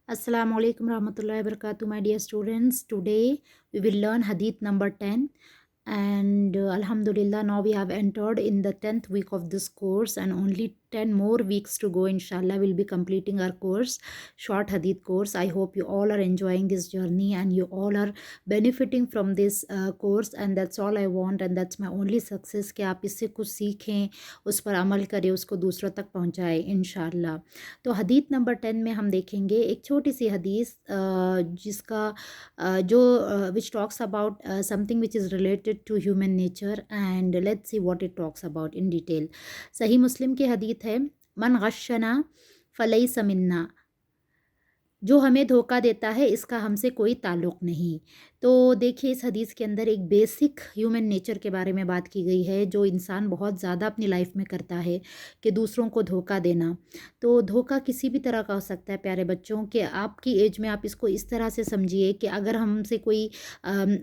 Assalamu alaikum rahmatullahi wabarakatuh, my dear students. Today we will learn hadith number 10, and alhamdulillah, now we have entered in the 10th week of this course, and only 10 more weeks to go. Inshallah, we'll be completing our course, short hadith course. I hope you all are enjoying this journey and you all are benefiting from this course, and that's all I want, and that's my only success कि आप इससे कुछ सीखें, उस पर अमल करें, उसको दूसरों तक पहुंचाएं इंशाल्लाह। तो हदीस नंबर 10 में हम देखेंगे एक छोटी सी हदीस जिसका जो which talks about something which is related to human nature, and let's see what it talks about in detail. Sahih Muslim की हदीस है, मन गश्शना फलैस मिन्ना, जो हमें धोखा देता है इसका हमसे कोई ताल्लुक़ नहीं। तो देखिए, इस हदीस के अंदर एक बेसिक ह्यूमन नेचर के बारे में बात की गई है, जो इंसान बहुत ज़्यादा अपनी लाइफ में करता है, कि दूसरों को धोखा देना। तो धोखा किसी भी तरह का हो सकता है प्यारे बच्चों, कि आपकी एज में आप इसको इस तरह से समझिए कि अगर हमसे कोई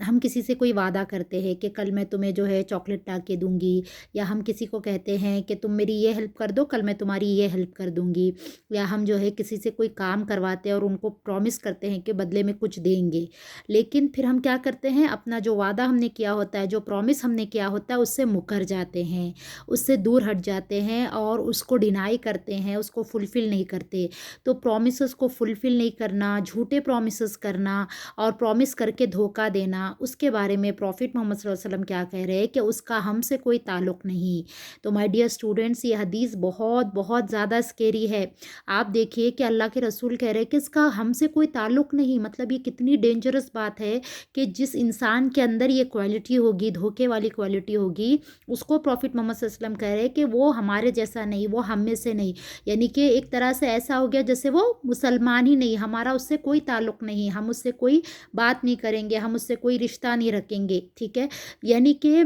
हम किसी से कोई वादा करते हैं कि कल मैं तुम्हें जो है चॉकलेट ला के दूँगी, या हम किसी को कहते हैं कि तुम मेरी ये हेल्प कर दो, कल मैं तुम्हारी ये हेल्प कर दूँगी, या हम जो है किसी से कोई काम करवाते हैं और उनको प्रॉमिस करते हैं कि बदले में कुछ देंगे, लेकिन फिर हम क्या करते हैं, अपना जो वादा हमने किया होता है, जो प्रॉमिस हमने किया होता है, उससे मुकर जाते हैं, उससे दूर हट जाते हैं और उसको डिनाई करते हैं, उसको फुलफ़िल नहीं करते। तो प्रॉमिसेस को फुलफ़िल नहीं करना, झूठे प्रॉमिसेस करना और प्रॉमिस करके धोखा देना, उसके बारे में प्रॉफिट मोहम्मद सल्लल्लाहु अलैहि वसल्लम क्या कह रहे हैं कि उसका हमसे कोई ताल्लुक़ नहीं। तो माय डियर स्टूडेंट्स, ये हदीस बहुत बहुत ज़्यादा स्केरी है। आप देखिए कि अल्लाह के रसूल कह रहे हैं कि इसका हमसे कोई ताल्लुक़ नहीं, मतलब ये कितनी डेंजरस बात है कि जिस इंसान के अंदर ये क्वालिटी होगी, धोखे वाली क्वालिटी होगी, उसको प्रॉफिट मोहम्मद सल्लल्लाहु अलैहि वसल्लम कह रहे हैं कि वो हमारे जैसा नहीं, वो हम में से नहीं। यानी कि एक तरह से ऐसा हो गया जैसे वो मुसलमान ही नहीं, हमारा उससे कोई ताल्लुक़ नहीं, हम उससे कोई बात नहीं करेंगे, हम उससे कोई रिश्ता नहीं रखेंगे, ठीक है। यानी कि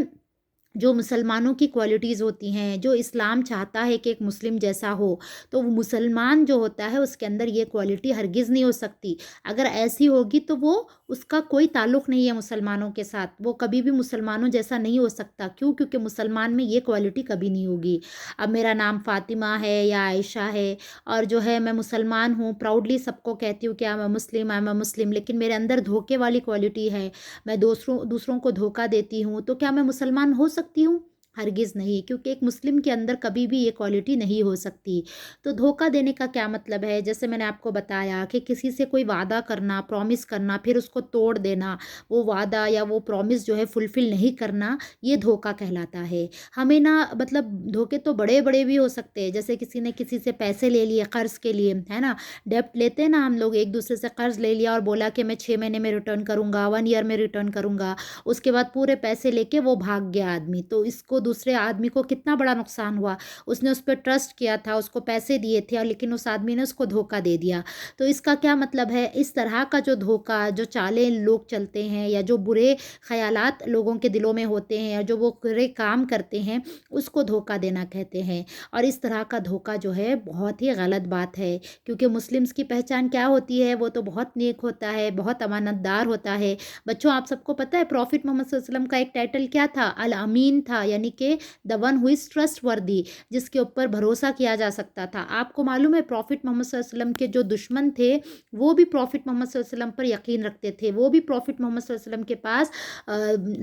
जो मुसलमानों की क्वालिटीज़ होती हैं, जो इस्लाम चाहता है कि एक मुस्लिम जैसा हो, तो वो मुसलमान जो होता है उसके अंदर ये क्वालिटी हरगिज़ नहीं हो सकती। अगर ऐसी होगी तो वो उसका कोई ताल्लुक़ नहीं है मुसलमानों के साथ, वो कभी भी मुसलमानों जैसा नहीं हो सकता। क्यों? क्योंकि मुसलमान में ये क्वालिटी कभी नहीं होगी। अब मेरा नाम फ़ातिमा है या आयशा है, और जो है मैं मुसलमान हूँ, प्राउडली सबको कहती हूँ कि आई एम अ मुस्लिम, लेकिन मेरे अंदर धोखे वाली क्वालिटी है, मैं दूसरों दूसरों को धोखा देती हूँ, तो क्या मैं मुसलमान हो सकती हूँ? हरगिज़ नहीं, क्योंकि एक मुस्लिम के अंदर कभी भी ये क्वालिटी नहीं हो सकती। तो धोखा देने का क्या मतलब है? जैसे मैंने आपको बताया कि किसी से कोई वादा करना, प्रॉमिस करना, फिर उसको तोड़ देना, वो वादा या वो प्रॉमिस जो है फुलफ़िल नहीं करना, ये धोखा कहलाता है। हमें ना, मतलब धोखे तो बड़े-बड़े भी हो सकते हैं, जैसे किसी ने किसी से पैसे ले लिए कर्ज़ के लिए, है ना? डेब्ट लेते हैं ना हम लोग, एक-दूसरे से कर्ज़ ले लिया और बोला कि मैं 6 महीने में रिटर्न करूँगा, 1 ईयर में रिटर्न करूँगा। उसके बाद पूरे पैसे लेके वो भाग गया आदमी, तो इसको दूसरे आदमी को कितना बड़ा नुकसान हुआ। उसने उस पे ट्रस्ट किया था, उसको पैसे दिए थे, और लेकिन उस आदमी ने उसको धोखा दे दिया। तो इसका क्या मतलब है? इस तरह का जो धोखा, जो चालें लोग चलते हैं, या जो बुरे ख़यालात लोगों के दिलों में होते हैं, या जो वो बुरे काम करते हैं, उसको धोखा देना कहते हैं। और इस तरह का धोखा जो है बहुत ही गलत बात है, क्योंकि मुस्लिम्स की पहचान क्या होती है? वो तो बहुत नेक होता है, बहुत अमानतदार होता है। बच्चों, आप सबको पता है प्रॉफिट मोहम्मद सल्लल्लाहु अलैहि वसल्लम का एक टाइटल क्या था? अल अमीन था, यानी कि the one who is trustworthy, जिसके ऊपर भरोसा किया जा सकता था। आपको मालूम है प्रॉफिट मोहम्मद सल्लल्लाहु अलैहि वसल्लम के जो दुश्मन थे, वो भी प्रॉफिट मोहम्मद सल्लल्लाहु अलैहि वसल्लम पर यकीन रखते थे। वो भी प्रॉफिट मोहम्मद सल्लल्लाहु अलैहि वसल्लम के पास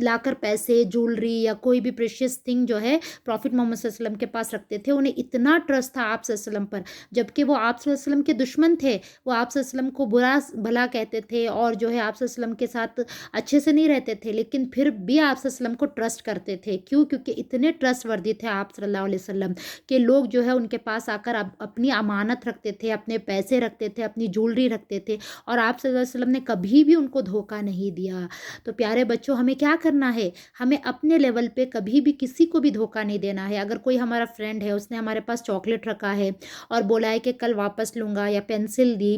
लाकर पैसे, ज्वेलरी या कोई भी प्रेशियस थिंग जो है प्रॉफिट मोहम्मद सल्लल्लाहु अलैहि वसल्लम के पास रखते थे। उन्हें इतना ट्रस्ट था आप सल्लल्लाहु अलैहि वसल्लम पर, जबकि वो आप सल्लल्लाहु अलैहि वसल्लम के दुश्मन थे। वो आप सल्लल्लाहु अलैहि वसल्लम को बुरा भला कहते थे, और जो है आप सल्लल्लाहु अलैहि वसल्लम के साथ अच्छे से नहीं रहते थे, लेकिन फिर भी आप सल्लल्लाहु अलैहि वसल्लम को ट्रस्ट करते थे। क्यों? क्योंकि इतने ट्रस्टवर्दी थे आप सल्लल्लाहु अलैहि वसल्लम के लोग जो है उनके पास आकर अपनी अमानत रखते थे, अपने पैसे रखते थे, अपनी ज्वेलरी रखते थे, और आप सल्लल्लाहु अलैहि वसल्लम ने कभी भी उनको धोखा नहीं दिया। तो प्यारे बच्चों, हमें क्या करना है? हमें अपने लेवल पे कभी भी किसी को भी धोखा नहीं देना है। अगर कोई हमारा फ्रेंड है, उसने हमारे पास चॉकलेट रखा है और बोला है कि कल वापस लूँगा, या पेंसिल दी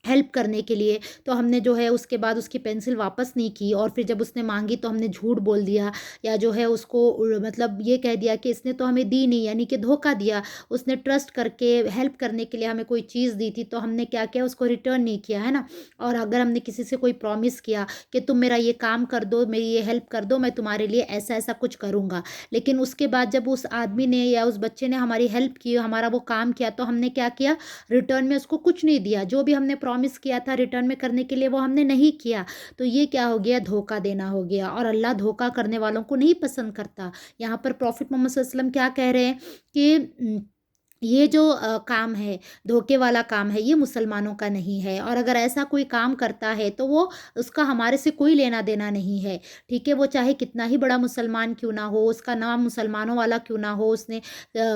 हेल्प करने के लिए, तो हमने जो है उसके बाद उसकी पेंसिल वापस नहीं की, और फिर जब उसने मांगी तो हमने झूठ बोल दिया, या जो है उसको मतलब ये कह दिया कि इसने तो हमें दी नहीं, यानी कि धोखा दिया। उसने ट्रस्ट करके हेल्प करने के लिए हमें कोई चीज़ दी थी, तो हमने क्या किया, उसको रिटर्न नहीं किया, है ना। और अगर हमने किसी से कोई प्रॉमिस किया कि तुम मेरा ये काम कर दो, मेरी ये हेल्प कर दो, मैं तुम्हारे लिए ऐसा ऐसा कुछ करूँगा, लेकिन उसके बाद जब उस आदमी ने या उस बच्चे ने हमारी हेल्प की, हमारा वो काम किया, तो हमने क्या किया, रिटर्न में उसको कुछ नहीं दिया। जो भी हमने प्रॉमिस किया था रिटर्न में करने के लिए वो हमने नहीं किया, तो ये क्या हो गया, धोखा देना हो गया। और अल्लाह धोखा करने वालों को नहीं पसंद करता। यहाँ पर प्रॉफिट मोहम्मद सल्लल्लाहु अलैहि वसल्लम क्या कह रहे हैं कि ये जो काम है, धोखे वाला काम है, ये मुसलमानों का नहीं है, और अगर ऐसा कोई काम करता है तो वो उसका हमारे से कोई लेना देना नहीं है, ठीक है। वो चाहे कितना ही बड़ा मुसलमान क्यों ना हो, उसका नाम मुसलमानों वाला क्यों ना हो, उसने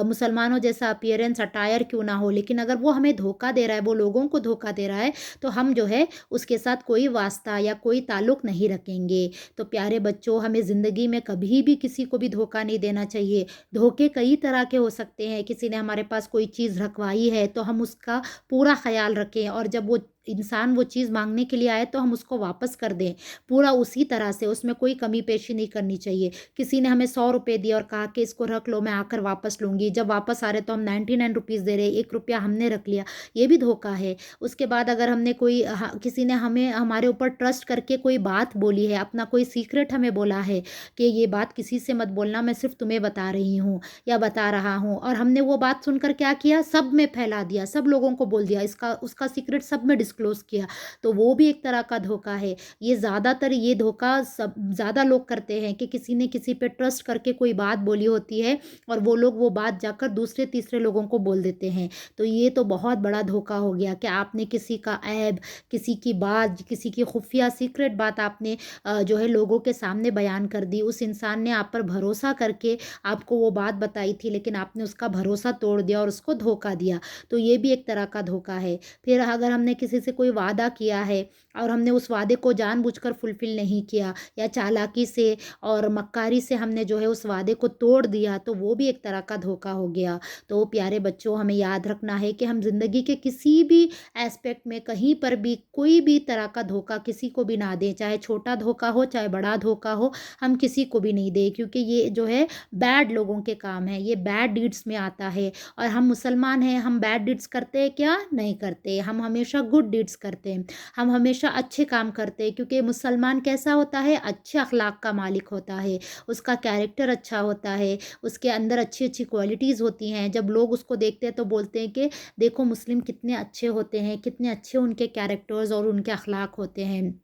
मुसलमानों जैसा अपीयरेंस अटायर क्यों ना हो, लेकिन अगर वो हमें धोखा दे रहा है, वो लोगों को धोखा दे रहा है, तो हम जो है उसके साथ कोई वास्ता या कोई ताल्लुक़ नहीं रखेंगे। तो प्यारे बच्चों, हमें ज़िंदगी में कभी भी किसी को भी धोखा नहीं देना चाहिए। धोखे कई तरह के हो सकते हैं। किसी ने हमारे पास कोई चीज़ रखवाई है तो हम उसका पूरा ख़्याल रखें, और जब वो इंसान वो चीज़ मांगने के लिए आए तो हम उसको वापस कर दें पूरा उसी तरह से, उसमें कोई कमी पेशी नहीं करनी चाहिए। किसी ने हमें 100 रुपये दिए और कहा कि इसको रख लो, मैं आकर वापस लूँगी, जब वापस आ रहे तो हम 99 रुपीज़ दे रहे, 1 रुपया हमने रख लिया, ये भी धोखा है। उसके बाद अगर हमने कोई किसी ने हमें हमारे ऊपर ट्रस्ट करके कोई बात बोली है, अपना कोई सीक्रेट हमें बोला है कि ये बात किसी से मत बोलना, मैं सिर्फ तुम्हें बता रही हूँ या बता रहा हूँ, और हमने वो बात सुनकर क्या किया, सब में फैला दिया, सब लोगों को बोल दिया, इसका उसका सीक्रेट सब में डिस्क्लोज़ किया, तो वो भी एक तरह का धोखा है। ये ज़्यादातर ये धोखा सब ज़्यादा लोग करते हैं कि किसी ने किसी पे ट्रस्ट करके कोई बात बोली होती है और वो लोग वो बात जाकर दूसरे तीसरे लोगों को बोल देते हैं। तो ये तो बहुत बड़ा धोखा हो गया कि आपने किसी का ऐब, किसी की बात, किसी की खुफिया सीक्रेट बात आपने जो है लोगों के सामने बयान कर दी। उस इंसान ने आप पर भरोसा करके आपको वो बात बताई थी, लेकिन आपने उसका भरोसा तोड़ दिया और उसको धोखा दिया, तो ये भी एक तरह का धोखा है। फिर अगर हमने किसी से कोई वादा किया है और हमने उस वादे को जानबूझकर फुलफ़िल नहीं किया, या चालाकी से और मक्कारी से हमने जो है उस वादे को तोड़ दिया, तो वो भी एक तरह का धोखा हो गया। तो प्यारे बच्चों, हमें याद रखना है कि हम ज़िंदगी के किसी भी एस्पेक्ट में, कहीं पर भी, कोई भी तरह का धोखा किसी को भी ना दें, चाहे छोटा धोखा हो, चाहे बड़ा धोखा हो, हम किसी को भी नहीं दें, क्योंकि ये जो है बैड लोगों के काम है, ये बैड डीड्स में आता है। और हम मुसलमान हैं, हम बैड डीड्स करते हैं क्या? नहीं करते, हम हमेशा गुड डीड्स करते हैं, हम हमेशा अच्छे काम करते हैं, क्योंकि मुसलमान कैसा होता है? अच्छे अखलाक का मालिक होता है, उसका कैरेक्टर अच्छा होता है, उसके अंदर अच्छी अच्छी क्वालिटीज़ होती हैं। जब लोग उसको देखते हैं तो बोलते हैं कि देखो मुस्लिम कितने अच्छे होते हैं, कितने अच्छे उनके कैरेक्टर्स और उनके अखलाक होते हैं।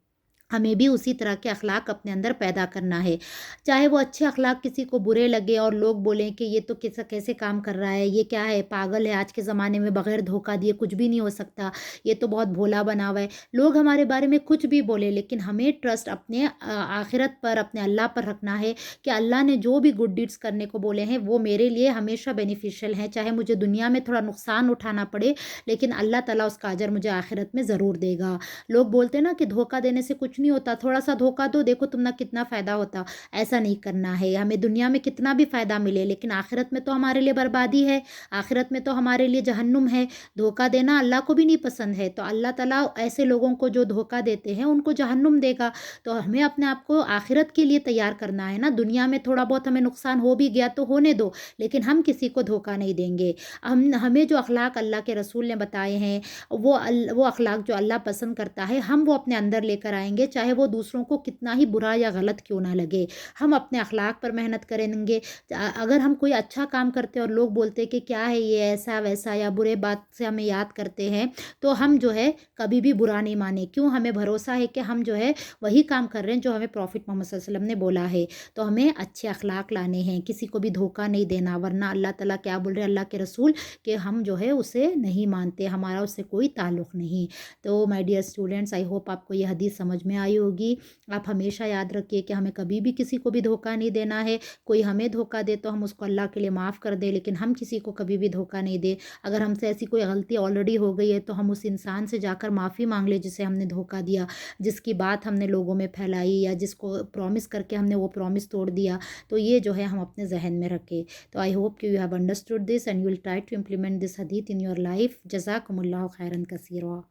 हमें भी उसी तरह के अखलाक अपने अंदर पैदा करना है। चाहे वो अच्छे अखलाक किसी को बुरे लगे और लोग बोलें कि ये तो कैसा कैसे काम कर रहा है, ये क्या है, पागल है, आज के ज़माने में बग़ैर धोखा दिए कुछ भी नहीं हो सकता, ये तो बहुत भोला बना हुआ है। लोग हमारे बारे में कुछ भी बोले, लेकिन हमें ट्रस्ट अपने आखिरत पर, अपने अल्लाह पर रखना है कि अल्लाह ने जो भी गुड डीड्स करने को बोले हैं वो मेरे लिए हमेशा बेनिफिशियल हैं। चाहे मुझे दुनिया में थोड़ा नुकसान उठाना पड़े, लेकिन अल्लाह ताला उसका अजर मुझे आखिरत में ज़रूर देगा। लोग बोलते हैं ना कि धोखा देने से कुछ नहीं होता, थोड़ा सा धोखा दो, देखो तुम ना कितना फ़ायदा होता। ऐसा नहीं करना है। हमें दुनिया में कितना भी फ़ायदा मिले, लेकिन आखिरत में तो हमारे लिए बर्बादी है, आखिरत में तो हमारे लिए जहन्नुम है। धोखा देना अल्लाह को भी नहीं पसंद है, तो अल्लाह ताला ऐसे लोगों को जो धोखा देते हैं उनको जहन्नुम देगा। तो हमें अपने आप को आखिरत के लिए तैयार करना है ना। दुनिया में थोड़ा बहुत हमें नुकसान हो भी गया तो होने दो, लेकिन हम किसी को धोखा नहीं देंगे। हमें जो अखलाक अल्लाह के रसूल ने बताए हैं, वो अखलाक जो अल्लाह पसंद करता है, हम वो अपने अंदर लेकर आएंगे, चाहे वो दूसरों को कितना ही बुरा या गलत क्यों ना लगे। हम अपने अखलाक पर मेहनत करेंगे। अगर हम कोई अच्छा काम करते हैं और लोग बोलते हैं कि क्या है ये, ऐसा वैसा, या बुरे बात से हमें याद करते हैं, तो हम जो है कभी भी बुरा नहीं माने। क्यों? हमें भरोसा है कि हम जो है वही काम कर रहे हैं जो हमें प्रॉफिट मोहम्मद सल्लल्लाहु अलैहि वसल्लम ने बोला है। तो हमें अच्छे अखलाक लाने हैं, किसी को भी धोखा नहीं देना, वरना अल्लाह ताला क्या बोल रहे हैं, अल्लाह के रसूल, कि हम जो है उसे नहीं मानते, हमारा उससे कोई ताल्लुक़ नहीं। तो my dear students, I hope आपको ये हदीस समझ में आई होगी। आप हमेशा याद रखिए कि हमें कभी भी किसी को भी धोखा नहीं देना है। कोई हमें धोखा दे तो हम उसको अल्लाह के लिए माफ़ कर दें, लेकिन हम किसी को कभी भी धोखा नहीं दें। अगर हमसे ऐसी कोई गलती ऑलरेडी हो गई है तो हम उस इंसान से जाकर माफ़ी मांग लें जिसे हमने धोखा दिया, जिसकी बात हमने लोगों में फैलाई, या जिसको प्रॉमिस करके हमने वो प्रॉमिस तोड़ दिया। तो ये जो है हम अपने जहन में रखें। तो आई होप कि you have understood this and you will try to implement this हदीथ इन योर लाइफ। जज़ाकुमुल्लाहु खैरन कसीरा।